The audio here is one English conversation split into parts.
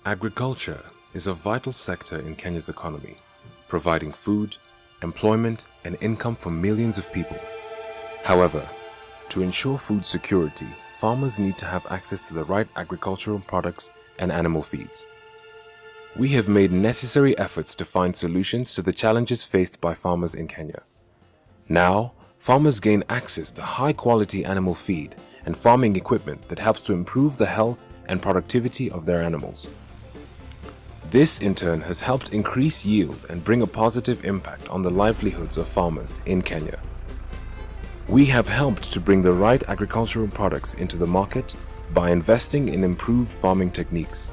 Agriculture is a vital sector in Kenya's economy, providing food, employment, and income for millions of people. However, to ensure food security, farmers need to have access to the right agricultural products and animal feeds. We have made necessary efforts to find solutions to the challenges faced by farmers in Kenya. Now, farmers gain access to high-quality animal feed and farming equipment that helps to improve the health and productivity of their animals. This, in turn, has helped increase yields and bring a positive impact on the livelihoods of farmers in Kenya. We have helped to bring the right agricultural products into the market by investing in improved farming techniques.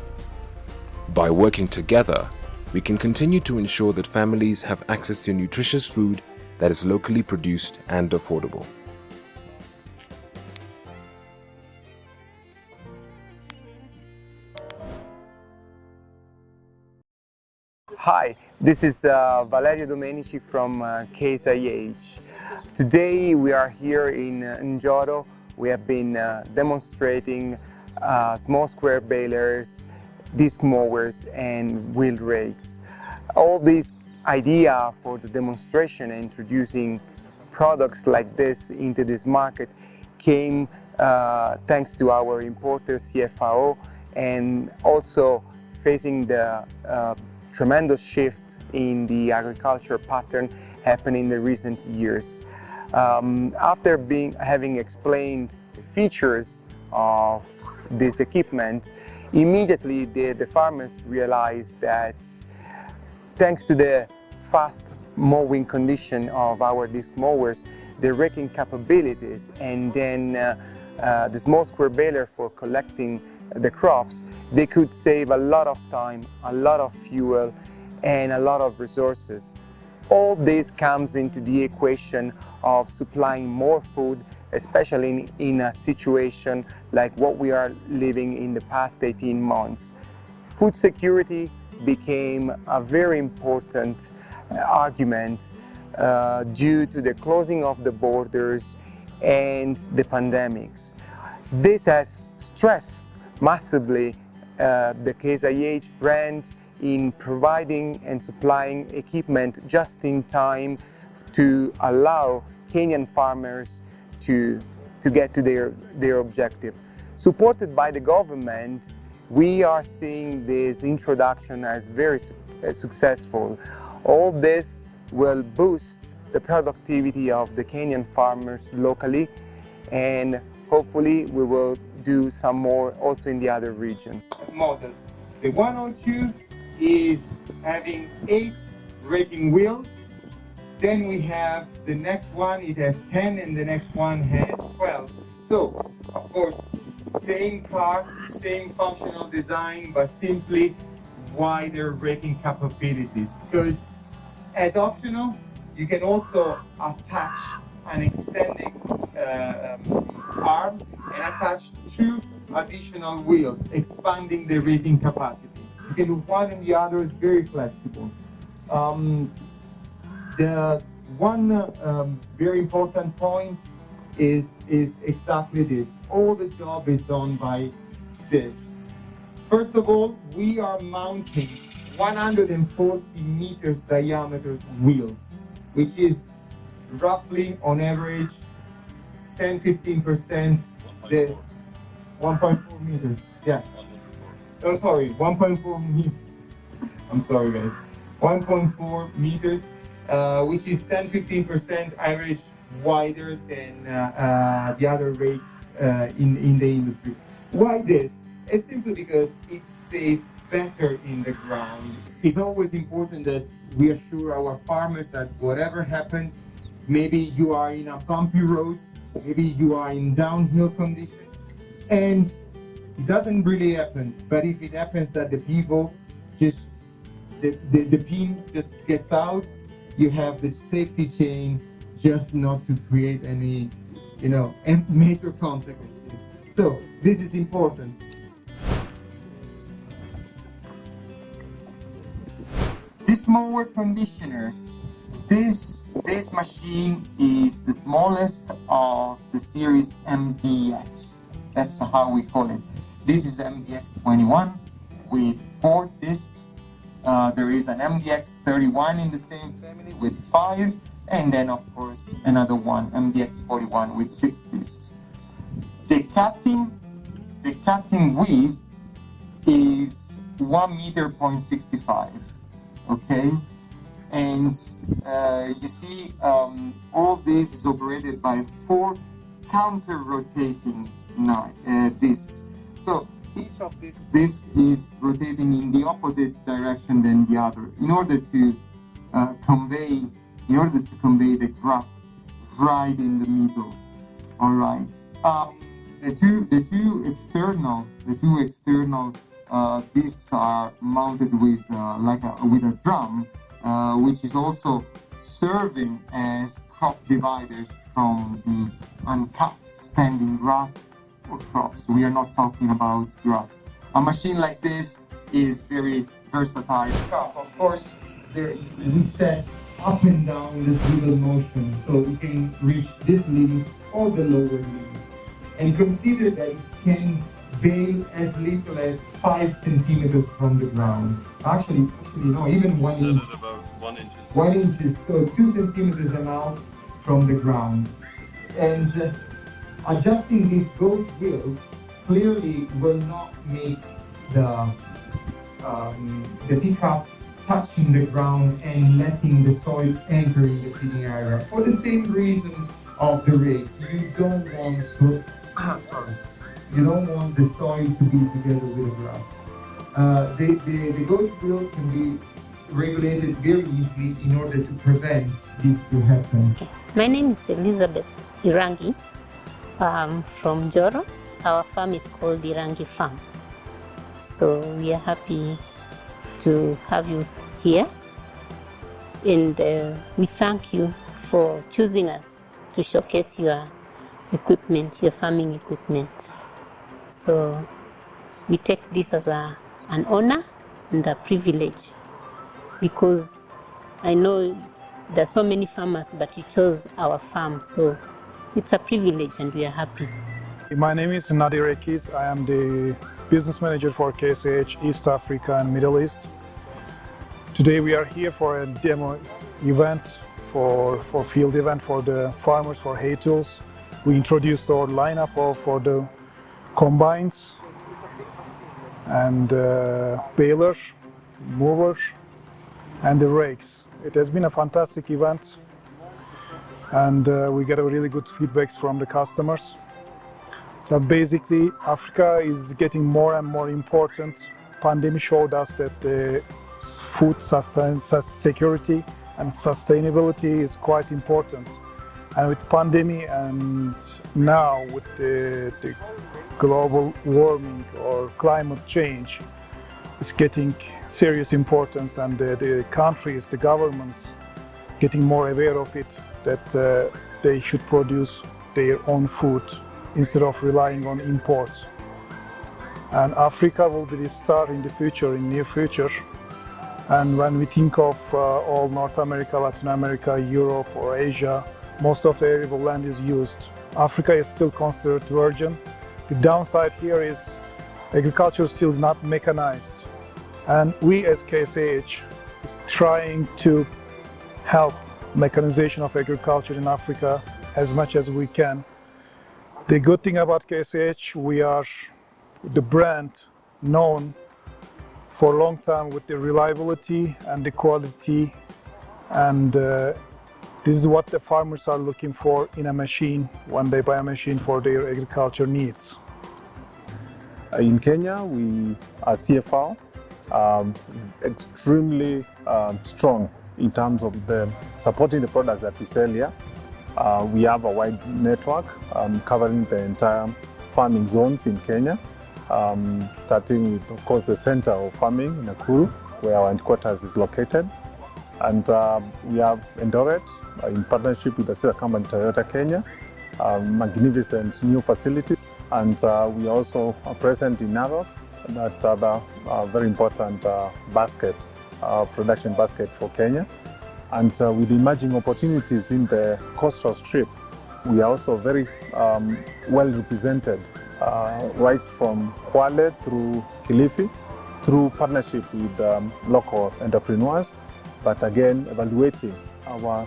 By working together, we can continue to ensure that families have access to nutritious food that is locally produced and affordable. Hi, this is Valerio Domenici from CFAO. Today we are here in Njoro. We have been demonstrating small square balers, disc mowers and wheel rakes. All these idea for the demonstration and introducing products like this into this market came thanks to our importer CFAO, and also facing the tremendous shift in the agriculture pattern happened in the recent years. After having explained the features of this equipment, immediately the farmers realized that thanks to the fast mowing condition of our disc mowers, the raking capabilities, and then the small square baler for collecting the crops, they could save a lot of time, a lot of fuel, and a lot of resources. All this comes into the equation of supplying more food, especially in a situation like what we are living in the past 18 months. Food security became a very important argument due to the closing of the borders and the pandemics. This has stressed massively the CFAO brand in providing and supplying equipment just in time to allow Kenyan farmers to get to their objective. Supported by the government, we are seeing this introduction as very successful. All this will boost the productivity of the Kenyan farmers locally, and hopefully we will do some more also in the other region. Models. The 102 is having 8 raking wheels. Then we have the next one, it has 10, and the next one has 12. So, of course, same car, same functional design, but simply wider raking capabilities. Because as optional, you can also attach an extending arm and attach 2 additional wheels, expanding the raking capacity. You can do one and the other, is very flexible. The one very important point is exactly this. All the job is done by this. First of all, we are mounting 140 meters diameter wheels, which is roughly on average 10-15% the 1.4 meters. Yeah. Oh, sorry, 1.4 meters. I'm sorry, guys. 1.4 meters, which is 10-15% average wider than the other rakes in the industry. Why this? It's simply because it stays better in the ground. It's always important that we assure our farmers that whatever happens, maybe you are in a bumpy road, maybe you are in downhill conditions, and it doesn't really happen. But if it happens that the pivot just, the pin just gets out, you have the safety chain just not to create any, major consequences. So this is important. Disc mower conditioners. This machine is the smallest of the series MDX. That's how we call it. This is MDX 21. with 4 discs. There is an MDX31 in the same family with 5, and then of course another one, MDX41 with 6 discs. The cutting width is 1.65 meters, okay? And you see all this is operated by 4 counter-rotating discs. So each of these discs is rotating in the opposite direction than the other in order to convey the grass right in the middle. All right. The two external discs are mounted with a drum, which is also serving as crop dividers from the uncut standing grass or crops. We are not talking about grass. A machine like this is very versatile. Of course, we set up and down the swivel motion, so we can reach this limit or the lower limit. And consider that it can bale as little as 5 centimeters from the ground. Actually, no, even 1 inch. About 1 inch. 1 inch, so 2 centimeters and out from the ground. And adjusting these goat wheels clearly will not make the pickup touching the ground and letting the soil enter in the feeding area. For the same reason of the rake, you don't want the soil to be together with the grass. The goat wheel can be regulated very easily in order to prevent this to happen. My name is Elizabeth Irangi from Joro. Our farm is called Irangi Farm. So we are happy to have you here, and we thank you for choosing us to showcase your equipment, your farming equipment. So we take this as an honor and a privilege, because I know there are so many farmers, but you chose our farm, so it's a privilege and we are happy. My name is Nadir Ekiz. I am the business manager for KSH East Africa and Middle East. Today we are here for a demo event, for field event for the farmers for hay tools. We introduced our lineup for the combines and balers, movers, and the rakes. It has been a fantastic event, and we get a really good feedbacks from the customers. So basically, Africa is getting more and more important. Pandemic showed us that the food security and sustainability is quite important. And with pandemic and now with the global warming or climate change, it's getting serious importance, and the countries, the governments, getting more aware of it, that they should produce their own food instead of relying on imports. And Africa will be the star in the future, in near future. And when we think of all North America, Latin America, Europe or Asia, most of the arable land is used. Africa is still considered virgin. The downside here is agriculture still is not mechanized. And we as KSH is trying to help mechanization of agriculture in Africa as much as we can. The good thing about KSH, we are the brand known for a long time with the reliability and the quality, and this is what the farmers are looking for in a machine when they buy a machine for their agriculture needs. In Kenya, we are CFAO, extremely strong in terms of supporting the products that we sell here. We have a wide network covering the entire farming zones in Kenya, starting with, of course, the center of farming in Nakuru, where our headquarters is located. And we have Eldoret in partnership with the sister company Toyota Kenya, magnificent new facility. And we also are present in Narok, that other very important production basket for Kenya. And with emerging opportunities in the coastal strip, we are also very well represented, right from Kwale through Kilifi, through partnership with local entrepreneurs, but again, evaluating our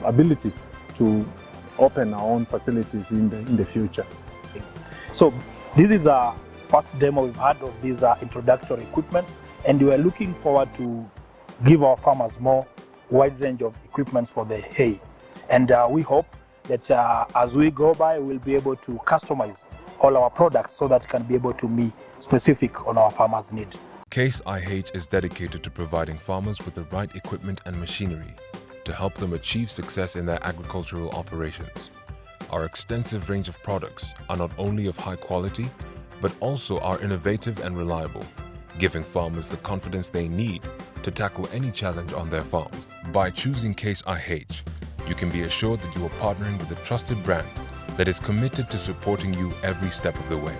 ability to open our own facilities in the future. So this is our first demo we've had of these introductory equipments, and we are looking forward to give our farmers more wide range of equipments for the hay. And we hope that as we go by, we'll be able to customize all our products so that can be able to be specific on our farmers' need. Case IH is dedicated to providing farmers with the right equipment and machinery to help them achieve success in their agricultural operations. Our extensive range of products are not only of high quality, but also are innovative and reliable, giving farmers the confidence they need to tackle any challenge on their farms. By choosing Case IH, you can be assured that you are partnering with a trusted brand that is committed to supporting you every step of the way.